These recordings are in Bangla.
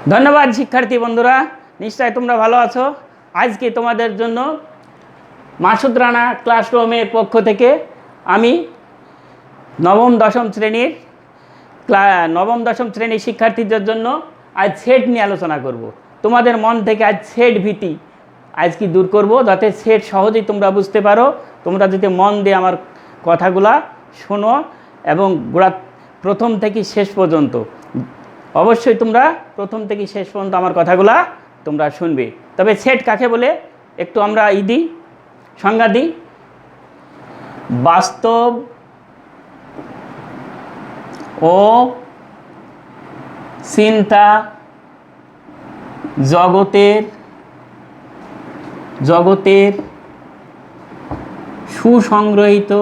ধন্যবাদ শিক্ষার্থী বন্ধুরা, নিশ্চয় তোমরা ভালো আছো। আজকে তোমাদের জন্য মাসুদ রানা ক্লাসরুমের পক্ষ থেকে আমি নবম দশম শ্রেণীর শিক্ষার্থীদের জন্য আজ সেট নিয়ে আলোচনা করব। তোমাদের মন থেকে আজ সেট ভীতি আজকে দূর করব, যাতে সেট সহজেই তোমরা বুঝতে পারো। তোমরা যদি মন দিয়ে আমার কথাগুলা শোনো এবং প্রথম থেকে শেষ পর্যন্ত, অবশ্যই তোমরা প্রথম থেকে শেষ পর্যন্ত আমার কথাগুলা তোমরা শুনবে। তবে সেট কাকে বলে একটু আমরা সংজ্ঞা দিই। বাস্তব ও চিন্তা জগতের সুসংগ্রহিত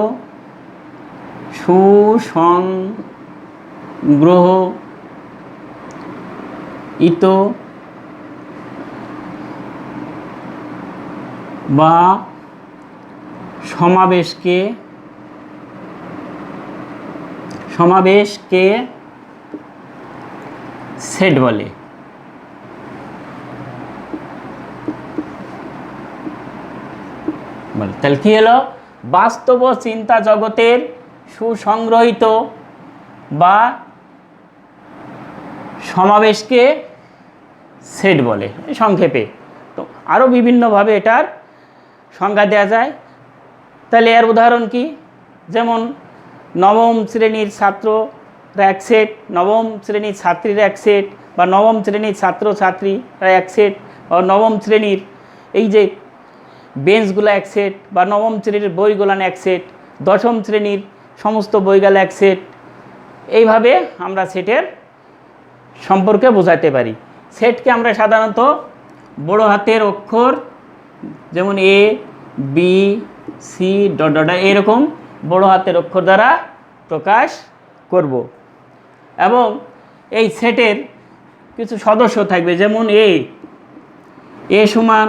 বা সমাবেশকে সেট বলে। তাহলে কি হলো? বাস্তব ও চিন্তা জগতের সুসংগ্রহিত বা সমাবেশকে সেট বলে সংক্ষেপে। তো আরও বিভিন্নভাবে এটার সংজ্ঞা দেওয়া যায়। তাহলে এর উদাহরণ কি? যেমন নবম শ্রেণীর ছাত্ররা এক সেট, নবম শ্রেণীর ছাত্রীরা এক সেট, বা নবম শ্রেণীর ছাত্রছাত্রীরা এক সেট, বা নবম শ্রেণীর এই যে বেঞ্চগুলো এক সেট, বা নবম শ্রেণীর বইগুলান এক সেট, দশম শ্রেণীর সমস্ত বইগুলো এক সেট। এইভাবে আমরা সেটের সম্পর্কে বোঝাতে পারি। সেটকে আমরা সাধারণত বড় হাতের অক্ষর যেমন A B C dot dot এরকম বড় হাতের অক্ষর দ্বারা প্রকাশ করব। এবং এই সেটের কিছু সদস্য থাকবে, যেমন এ সমান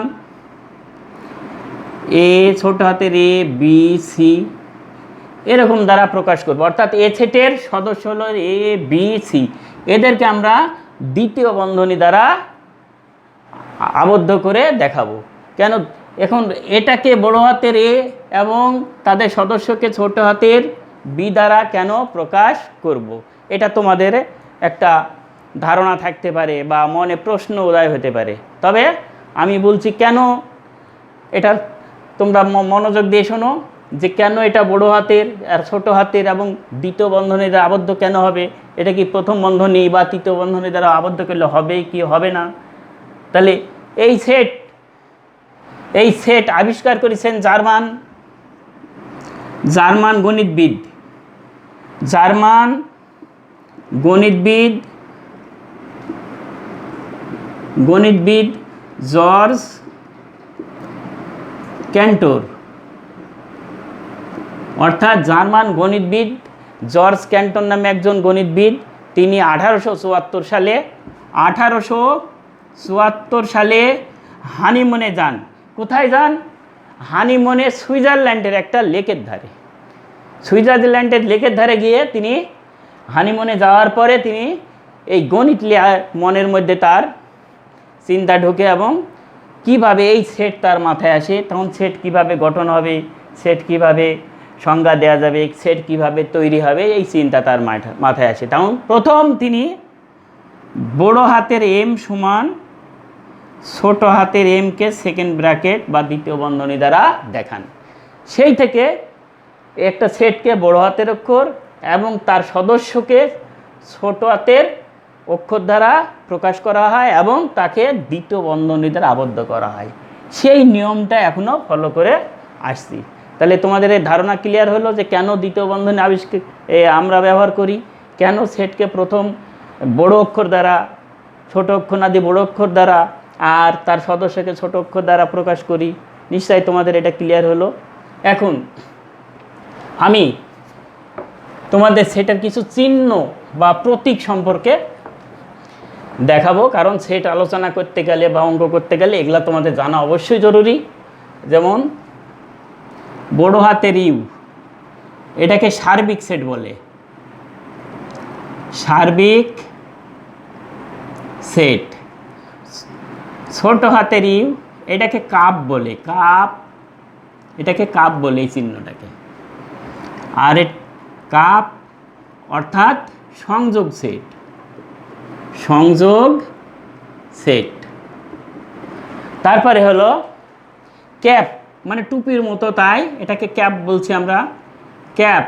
এ ছোট হাতের এ বি সি এরকম দ্বারা প্রকাশ করব। অর্থাৎ এ সেটের সদস্য হলো এ বি সি, এদেরকে আমরা দ্বিতীয় বন্ধনী দ্বারা আবদ্ধ করে দেখাবো। কেন? এখন এটাকে বড় হাতের এ এবং তাদের সদস্যকে ছোট হাতের বি দ্বারা কেন প্রকাশ করব, এটা তোমাদের একটা ধারণা থাকতে পারে বা মনে প্রশ্ন উদয় হতে পারে। তবে আমি বলছি কেন, এটা তোমরা মনোযোগ দিয়ে শোনো যে কেন এটা বড় হাতের আর ছোট হাতের এবং দ্বিতীয় বন্ধনী দ্বারা আবদ্ধ কেন হবে। এটা কি প্রথম বন্ধনী বা তৃতীয় বন্ধনী দ্বারা আবদ্ধ করলে হবে কি হবে না? তাহলে এই সেট আবিষ্কার করেছেন জার্মান গণিতবিদ জর্জ ক্যান্টর। অর্থাৎ জার্মান গণিতবিদ জর্জ ক্যান্টর নামে একজন গণিতবিদ, তিনি 1874 সালে হানিমুনে যান। কোথায় যান? হানিমুনে সুইজারল্যান্ডের একটা লেকের ধারে গিয়ে তিনি হানিমুনে যাওয়ার পরে তিনি এই গণিত মনের মধ্যে তার চিন্তা ঢোকে এবং কিভাবে এই সেট তার মাথায় আসে, তখন সেট কিভাবে গঠন হবে, সেট কিভাবে সংজ্ঞা দেওয়া যাবে, সেট কিভাবে তৈরি হবে, এই চিন্তা তার মাথায় আসে। তখন প্রথম তিনি বড় হাতের এম সমান ছোট হাতের এমকে সেকেন্ড ব্র্যাকেট বা দ্বিতীয় বন্ধনী দ্বারা দেখান। সেই থেকে একটা সেটকে বড় হাতের অক্ষর এবং তার সদস্যকে ছোট হাতের অক্ষর দ্বারা প্রকাশ করা হয় এবং তাকে দ্বিতীয় বন্ধনী দ্বারা আবদ্ধ করা হয়। সেই নিয়মটা এখনও ফলো করে আসছি। তাহলে তোমাদের এই ধারণা ক্লিয়ার হলো যে কেন দ্বিতীয় বন্ধনী আমরা ব্যবহার করি, কেন সেটকে প্রথম বড় অক্ষর দ্বারা, ছোট অক্ষর না দিয়ে বড় অক্ষর দ্বারা, আর তার সদস্যকে ছোট অক্ষর দ্বারা প্রকাশ করি। নিশ্চয়ই তোমাদের এটা ক্লিয়ার হলো। এখন আমি তোমাদের সেটার কিছু চিহ্ন বা প্রতীক সম্পর্কে দেখাবো, কারণ সেট আলোচনা করতে গেলে বা অঙ্ক করতে গেলে এগুলা তোমাদের জানা অবশ্যই জরুরি। যেমন বড় হাতের ইউ, এটাকে সার্বিক সেট বলে। সার্বিক সেট ছোট হাতের ইউ, এটাকে কাপ বলে, কাপ, এটাকে কাপ বলে এই চিহ্নটাকে। আর কাপ অর্থাৎ সংযোগ সেট, সংযোগ সেট। তারপরে হলো ক্যাপ, মানে টুপির মতো, তাই এটাকে ক্যাপ বলছি আমরা, ক্যাপ।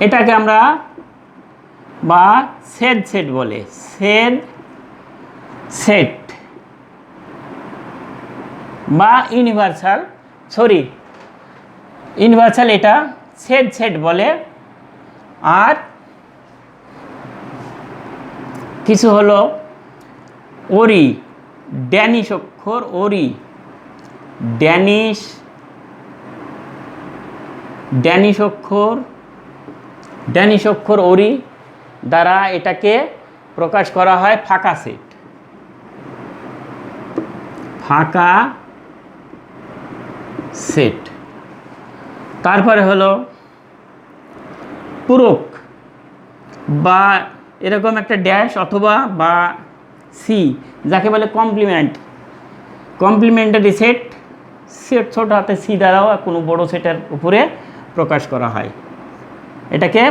এটাকে আমরা বা সেট সেট বলে, সেট সেট বা ইউনিভার্সাল, সরি ইউনিভার্সাল, এটা সেট সেট বলে। আর কিছু হলো ওরি, ড্যানিশ অক্ষর ওরি, ড্যানিশ, ড্যানিশ অক্ষর, ড্যানিশ অক্ষর ওরি দ্বারা এটাকে প্রকাশ করা হয় ফাঁকা সেট, ফাঁকা সেট। তারপরে হলো পূরক বা এরকম একটা ড্যাশ অথবা বা সি, যাকে বলে কমপ্লিমেন্ট, কমপ্লিমেন্টারি সেট, সেট ছোট হাতে সি দ্বারাও কোনো বড় সেটের উপরে প্রকাশ করা হয়, এটাকে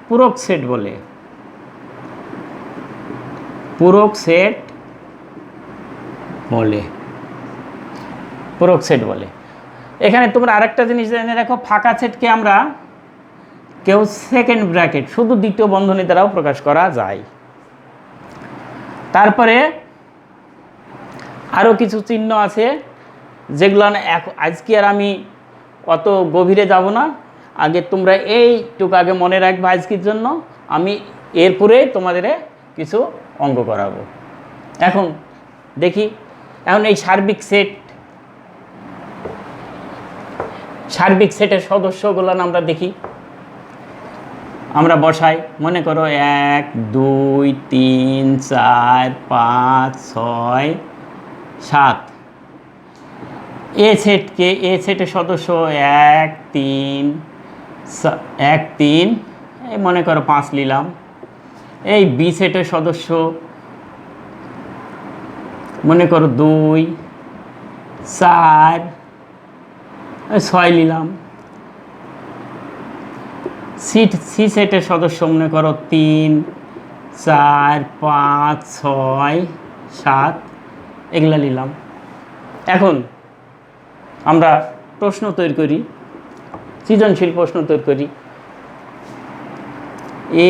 পূরক সেট বলে, পূরক সেট বলে, পূরক সেট বলে। এখানে তোমরা আরেকটা জিনিস জেনে রাখো, ফাঁকা সেটকে আমরা কেউ সেকেন্ড ব্র্যাকেট, শুধু দ্বিতীয় বন্ধনী দ্বারাও প্রকাশ করা যায়। তারপরে আরও কিছু চিহ্ন আছে যেগুলো আজকে আর আমি অত গভীরে যাব না, আগে তোমরা এইটুকু আগে মনে রাখবে আজকের জন্য, আমি এরপরে তোমাদের কিছু অঙ্ক করাবো। এখন দেখি, এখন এই সার্বিক সেট, সার্বিক সেটের সদস্যগুলো আমরা দেখি, আমরা বসাই। মনে করো 1 2 3 4 5 6 7, এ সেটকে, এ সেটের সদস্য 1 3 1 3, এই মনে করো 5 নিলাম। এই বি সেটের সদস্য মনে করো 2 4 6 নিলাম। সি সেটের সদস্য মনে করো 3 4 5 6 7, এগুলা নিলাম। এখন আমরা প্রশ্ন তৈরি করি, সৃজনশীল প্রশ্ন তৈরি করি।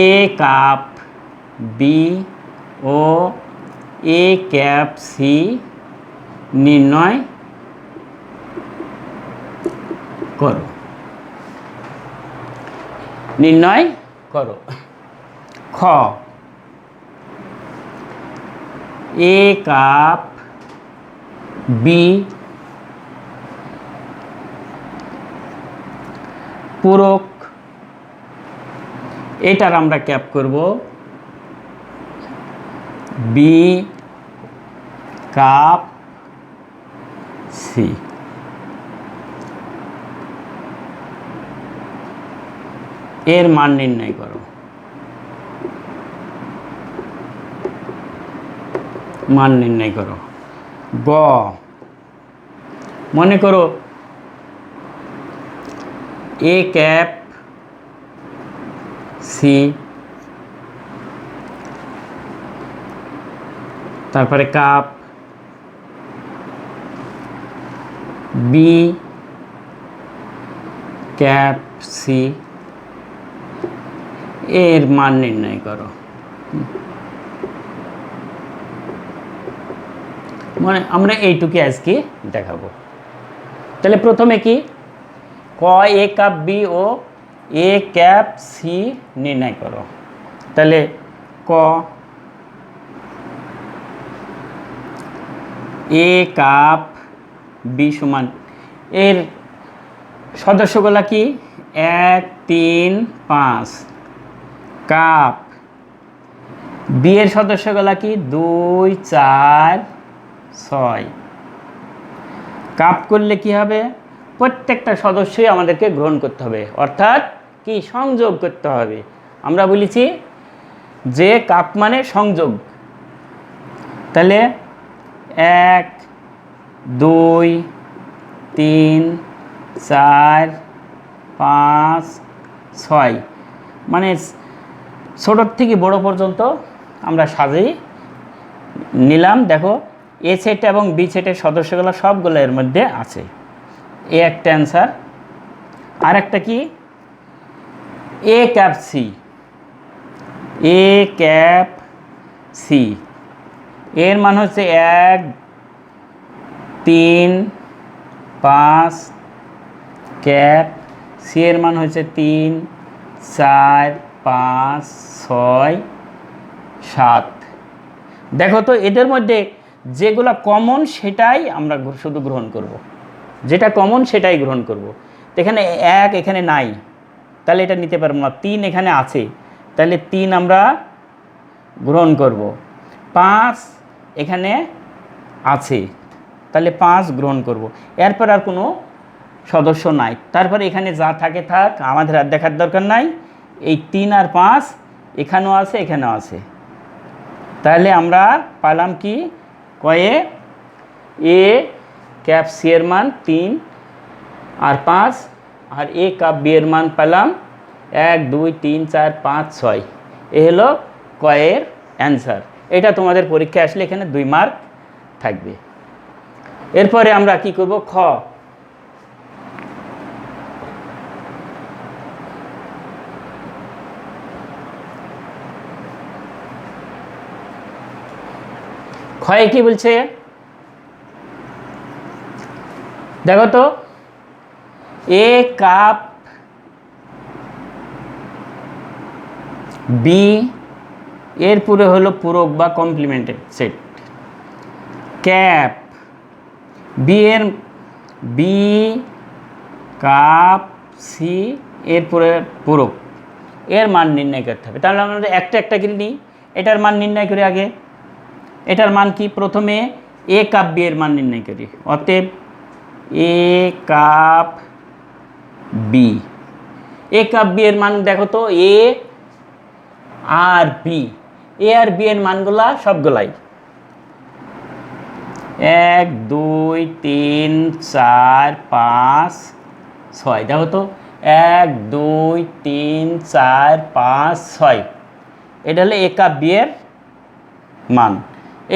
এ কাপ বি ও এ ক্যাপ সি নির্ণয় করো, নির্ণয় করো। খ, এ কাপ বি পূরক, এটার আমরা ক্যাপ করব বি কাপ সি। এর মান নির্ণয় করো, মান নির্ণয় করো। গ, মনে করো এ ক্যাপ সি, তারপরে কাপ বি ক্যাপ সি, এর মান নির্ণয় করো। মানে আমরা এইটুকু আজকে দেখাবো। তাহলে প্রথমে কি, ক এ কাপ বি ও এ ক্যাপ সি নির্ণয় করো। তাহলে ক, এ কাপ বি সমান, এর সদস্যগুলা কি 1 3 5, কাপ বি এর সদস্যগুলা কি 2 4 6। কাপ করলে কি হবে, প্রত্যেকটা সদস্যই আমাদেরকে গ্রহণ করতে হবে, অর্থাৎ কি সংযোগ করতে হবে। আমরা বলেছি যে কাপ মানে সংযোগ, তাহলে 1 2 3 4 5 6 মানে ছোটোর থেকে বড় পর্যন্ত আমরা সাজিয়ে নিলাম। দেখো এ সেট এবং বি সেটের সদস্যগুলো সবগুলো এর মধ্যে আছে। এ একটা অ্যান্সার। আর একটা কি, এ ক্যাপ সি, এ ক্যাপ সি এর মান হচ্ছে 1 3 5 ক্যাপ সি এর মান হচ্ছে 3 4 5 6 7। দেখো তো এদের মধ্যে যেগুলো কমন সেটাই আমরা শুধু গ্রহণ করব, যেটা কমন সেটাই গ্রহণ করব। তো এখানে 1 এখানে নাই, তাহলে এটা নিতে পারবো না। 3 এখানে আছে, তাহলে 3 আমরা গ্রহণ করব। 5 এখানে আছে, তাহলে 5 গ্রহণ করব। এরপর আর কোনো সদস্য নাই, তারপরে এখানে যা থাকে থাক, আমাদের আর দেখার দরকার নাই। এই 3 আর 5 এখানেও আছে, এখানেও আছে। তাহলে আমরা পেলাম কি, কয়ে এ ক্যাপ সি এর মান 3 আর 5, আর এ কাপ বি এর মান পেলাম 1 2 3 4 5 6। এ হলো কয়ের অ্যান্সার। এটা তোমাদের পরীক্ষায় আসলে এখানে 2 মার্ক থাকবে। এরপরে আমরা কি করব, খ। ক্ষয়ে কি বলছে দেখো তো, এ কাপ বি এর পুরো হলো পূরক বা complemented set. Cap B cup C এর পুরো পূরক, এর মান নির্ণয় করতে হবে। তাহলে আমরা একটা একটা করে নিই, এটার মান নির্ণয় করি আগে। এটার মান কি, প্রথমে এ কাপ বি এর মান নির্ণয় করি। অতএব A cup B, A cup B এর মান দেখো তো, এ আর বি, এ আর বি এর মানগুলা সবগুলাই 1 2 3 4 5 6। দেখো তো 1 2 3 4 5 6, এটা হলো এ কাপ বি এর মান।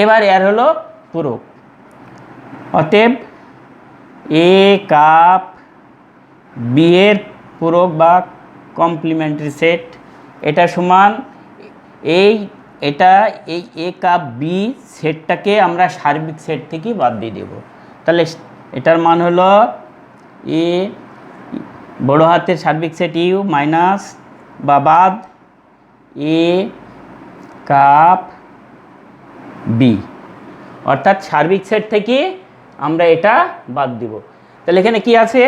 এবার এর হলো পূরক। অতএব এ কাপ বি এর পূরক বা কমপ্লিমেন্টারি সেট, এটা সমান এই এ কাপ বি সেটটাকে আমরা সার্বিক সেট থেকে বাদ দিয়ে দেব। তাহলে এটার মান হলো এ বড় হাতের সার্বিক সেট ইউ মাইনাস বা বাদ এ কাপ বি, অর্থাৎ সার্বিক সেট থেকে আমরা এটা বাদ দিব। তাহলে এখানে কি আছে,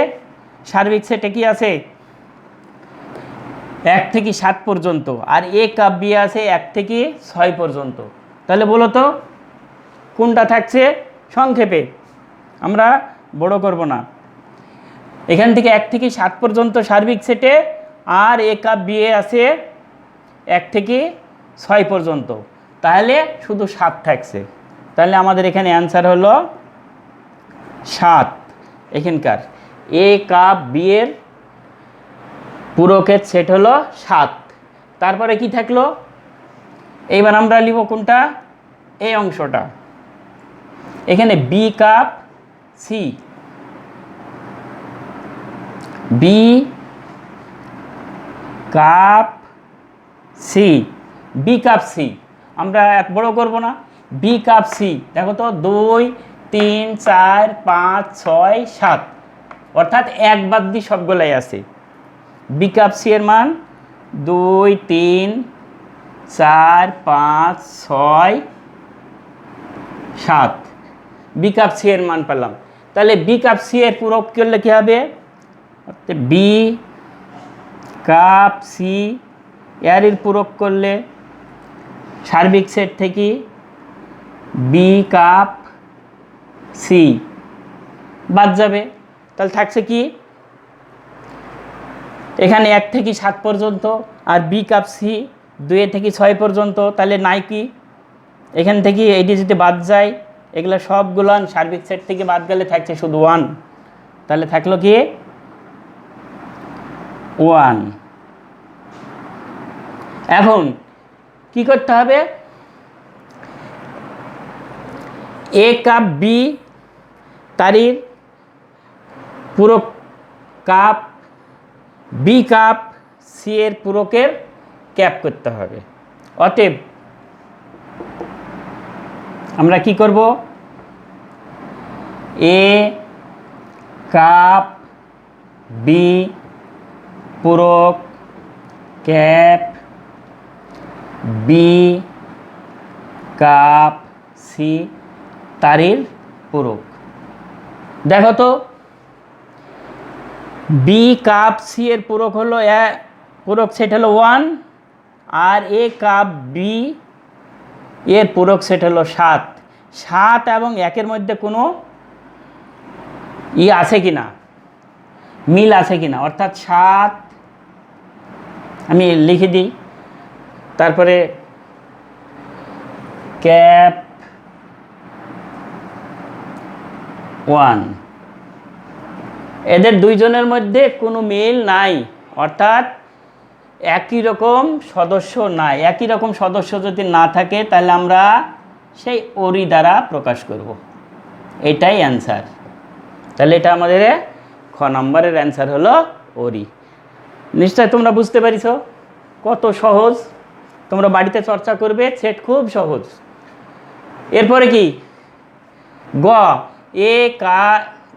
সার্বিক সেটে কি আছে 1 থেকে 7 পর্যন্ত, আর এ কাপ বি আছে 1 থেকে 6 পর্যন্ত। তাহলে বলো তো কোনটা থাকছে, সংক্ষেপে আমরা বড় করব না। এখান থেকে 1 থেকে 7 পর্যন্ত সার্বিক সেটে, আর এ কাপ বি আছে 1 থেকে 6 পর্যন্ত, তাহলে শুধু 7 থাকছে। তাহলে আমাদের এখানে অ্যান্সার হলো 7। এখানকার এ কাপ বি এর পূরকের সেট হলো 7। তারপরে কি থাকলো, এইবার আমরা লিখব কোনটা, এই অংশটা। এখানে B cup C, B cup C, B cup C আমরা এক বড় করব না। বি কাপ সি দেখো তো 2 3 4 5 6 7, অর্থাৎ এক বাদ দিয়ে সবগুলাই আছে। বি কাপ সি এর মান 2 3 4 5 6 7, বি কাপ সি এর মান পেলাম। তাহলে বি কাপ সি এর পূরক করলে কী হবে, বি কাপ সি এর পূরক করলে সার্বিক সেট থেকে বি কাপ সি বাদ যাবে। তাহলে থাকছে কি, এখানে 1 থেকে 7 পর্যন্ত, আর বি কাপ সি 2 থেকে 6 পর্যন্ত। তাহলে নাই কি, এখান থেকে এইটি যদি বাদ যায়, এগুলো সবগুলো সার্বিক সেট থেকে বাদ গেলে থাকছে শুধু 1, তাহলে থাকলো কি 1। এখন কি করতে হবে, এ কাপ বি তারির পূরক কাপ, বি কাপ সি এর পূরকের ক্যাপ করতে হবে। অতএব আমরা কি করব, এ কাপ বি পূরক ক্যাপ বি কাপ সি তারির পূরক। দেখো তো, বি কাপ সি এর পূরক হলো পূরক সেট হলো 1, আর এ কাপ বি এর পূরক সেট হলো 7। 7 এবং 1-এর মধ্যে কোনো আছে কিনা, মিল আছে কিনা, অর্থাৎ 7 আমি লিখে দিই, তারপরে ক্যাপ 1, এদের দুইজনের মধ্যে কোনো মিল নাই, অর্থাৎ একই রকম সদস্য নাই। একই রকম সদস্য যদি না থাকে তাহলে আমরা সেই ওরি দ্বারা প্রকাশ করব, এটাই অ্যান্সার। তাহলে এটা আমাদের খ নম্বরের অ্যান্সার হলো ওরি। নিশ্চয় তোমরা বুঝতে পারিছো কত সহজ, তোমরা বাড়িতে চর্চা করবে, সেট খুব সহজ। এরপরে কি, গ A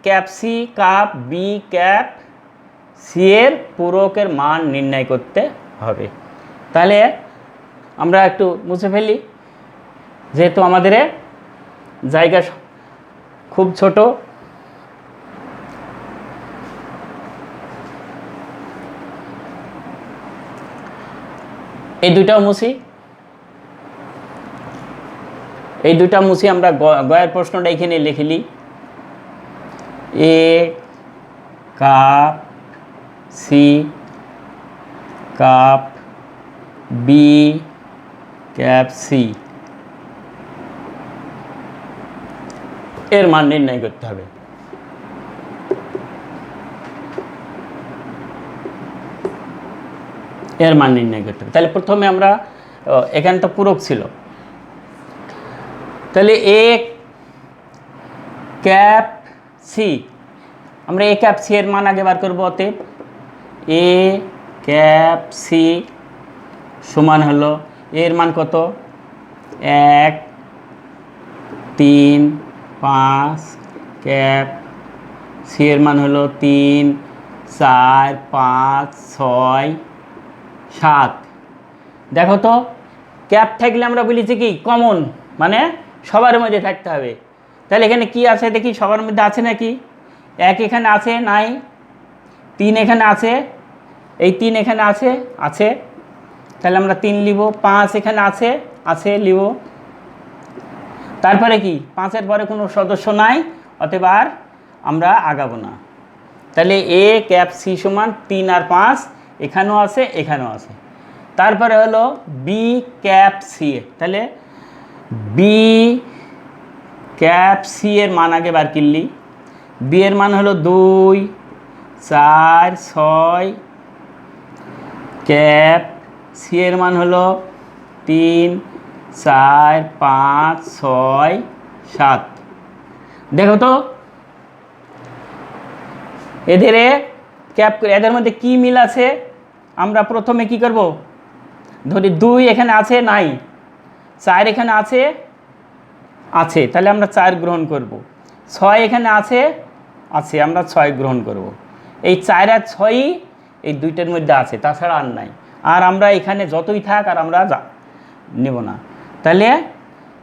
cap C cup B cap C এর পূরকের মান নির্ণয় করতে হবে। তাহলে আমরা একটু মুছে ফেলি, যেহেতু আমাদের জায়গা খুব ছোট। এই দুইটাও মুছি, এই দুইটা মুছি। আমরা গয়ের প্রশ্নটা এখানে লিখলি, A cup C cup B cap C এর মান নির্ণয় করতে হবে। এর মান নির্ণয় করতে হবে। তাহলে প্রথমে আমরা, এখানে তো পূরক ছিল, তাহলে এ ক্যাপ সি, আমরা এ ক্যাপ সি এর মান আগে বার করবো। অতএব এ ক্যাপ সি সমান হলো, এর মান কত, 1 3 5, ক্যাপ সি এর মান হলো 3 4 5 6 7। দেখো তো, ক্যাপ থাকলে আমরা বলেছি কি কমন, মানে সবার মধ্যে থাকতে হবে। তাহলে এখানে কি আছে দেখি, সবার মধ্যে আছে নাকি, 1 এখানে আছে, নাই, 3 এখানে আছে, এই 3 এখানে আছে, আছে, তাহলে আমরা 3 লিখব। 5 এখানে আছে, আছে, লিখব। তারপরে কি, 5-এর পরে কোনো সদস্য নাই, অতএব আর আমরা আগাবো না। তাহলে এ ক্যাপ সি সমান 3 আর 5, এখানেও আছে, এখানেও আছে। তারপরে হলো বি ক্যাপ সি, তাহলে বি ক্যাপ সি এর মান আগে বার করলি। বি এর মান হলো 2 4 6, ক্যাপ সি এর মান হলো 3 4 5 6 7। দেখো তো, এদের ক্যাপ, এদের মধ্যে কি মিল আছে, আমরা প্রথমে কি করব, ধরি 2 এখানে আছে, নাই, 4 এখানে আছে, আছে, তাহলে আমরা 4 গ্রহণ করব। 6 এখানে আছে, আছে, আমরা 6 গ্রহণ করব। এই 4 আর 6ই এই দুইটার মধ্যে আছে, তাছাড়া আর নাই। আর আমরা এখানে যতই থাক আর আমরা নেব না। তাহলে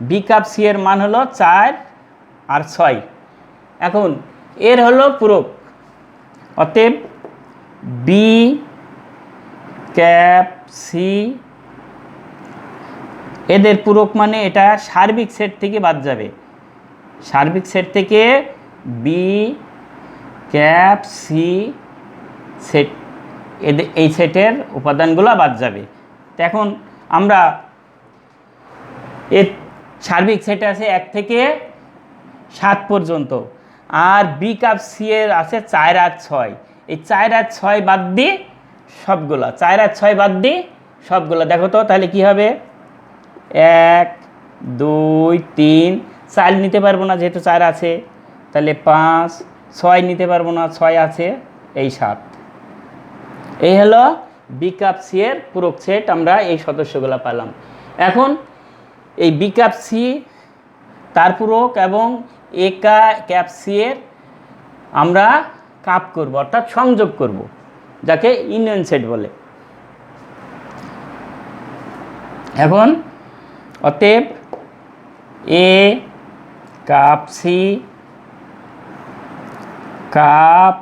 বি কাপ সি এর মান হলো 4 আর 6। এখন এর হলো পূরক, অতএব বি ক্যাপ সি এদের পূরক মানে এটা সার্বিক সেট থেকে বাদ যাবে। সার্বিক সেট থেকে বি ক্যাপ সি সেট, এদের এই সেটের উপাদানগুলো বাদ যাবে। তো এখন আমরা সার্বিক সেট আছে 1 থেকে 7 পর্যন্ত। আর বি কাপ সি এর আছে 4 আর 6। এই 4 আর 6 বাদ দিয়ে সবগুলা, 4 আর 6 বাদ দিয়ে সবগুলা দেখো তো তাহলে কি হবে, 1 2 3, 4 নিতে পারবো না যেহেতু 4 আছে, তাহলে 5, 6 নিতে পারবো না 6 আছে, এই 7। এই হলো বি কাপ সি এর পূরক সেট, আমরা এই সদস্যগুলো পেলাম। এখন এই বি কাপ সি তার পূরক এবং এ ক্যাপ সি এর আমরা কাপ করব, অর্থাৎ সংযোগ করব, যাকে ইউনিয়ন সেট বলে। এখন অতএব A cup C cup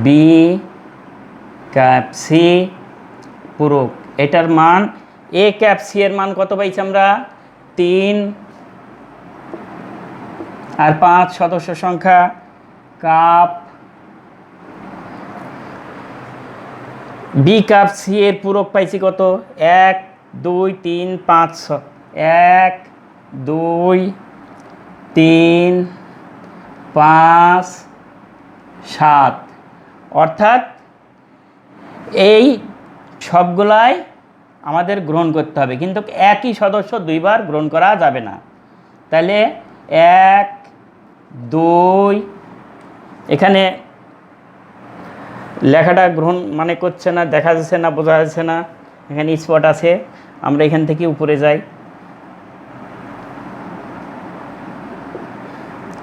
B cap C পূরক, এটার মান এ ক্যাপ সি এর মান কত পাইছি আমরা, 3 আর 5 সদস্য সংখ্যা, কাপ বি কাপ সি এর পূরক পাইছি কত, 1 2 3 5 6, 1 2 3 5 7, অর্থাৎ এই সবগুলাই আমাদের গ্রহণ করতে হবে, কিন্তু একই সদস্য দুইবার গ্রহণ করা যাবে না। তাহলে 1 2, এখানে লেখাটা গ্রহণ মানে করছে না, দেখা যাচ্ছে না, বোঝা যাচ্ছে না, এখানে স্পট আছে, আমরা এখান থেকে উপরে যাই,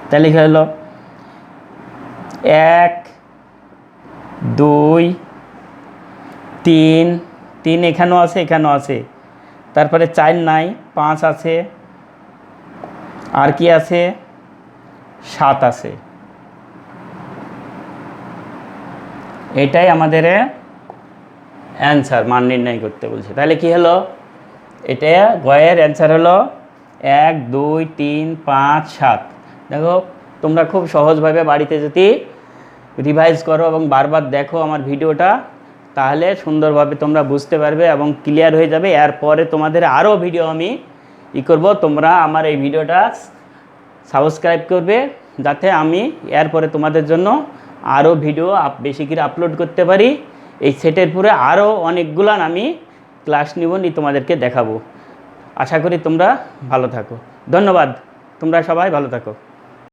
তাহলে কি হলো 1 2 3, 3 এখানেও আছে এখানেও আছে, তারপরে 4 নাই, 5 আছে, আর কি আছে, 7 আছে। এটাই আমাদের অ্যান্সার, মান নির্ণয় করতে বলছে। তাহলে কি হলো, এটা গয়ের অ্যান্সার হলো 1 2 3 5 7। দেখো তোমরা খুব সহজভাবে বাড়িতে যদি রিভাইজ করো এবং বারবার দেখো আমার ভিডিওটা, তাহলে সুন্দরভাবে তোমরা বুঝতে পারবে এবং ক্লিয়ার হয়ে যাবে। এরপরে তোমাদের আরও ভিডিও আমি করব, তোমরা আমার এই ভিডিওটা সাবস্ক্রাইব করবে, যাতে আমি এরপরে তোমাদের জন্য আরও ভিডিও বেশি করে আপলোড করতে পারি। এই সেটের পরে আরও অনেকগুলান আমি ক্লাস নিব, তোমাদেরকে দেখাবো। আশা করি তোমরা ভালো থাকো। ধন্যবাদ, তোমরা সবাই ভালো থাকো।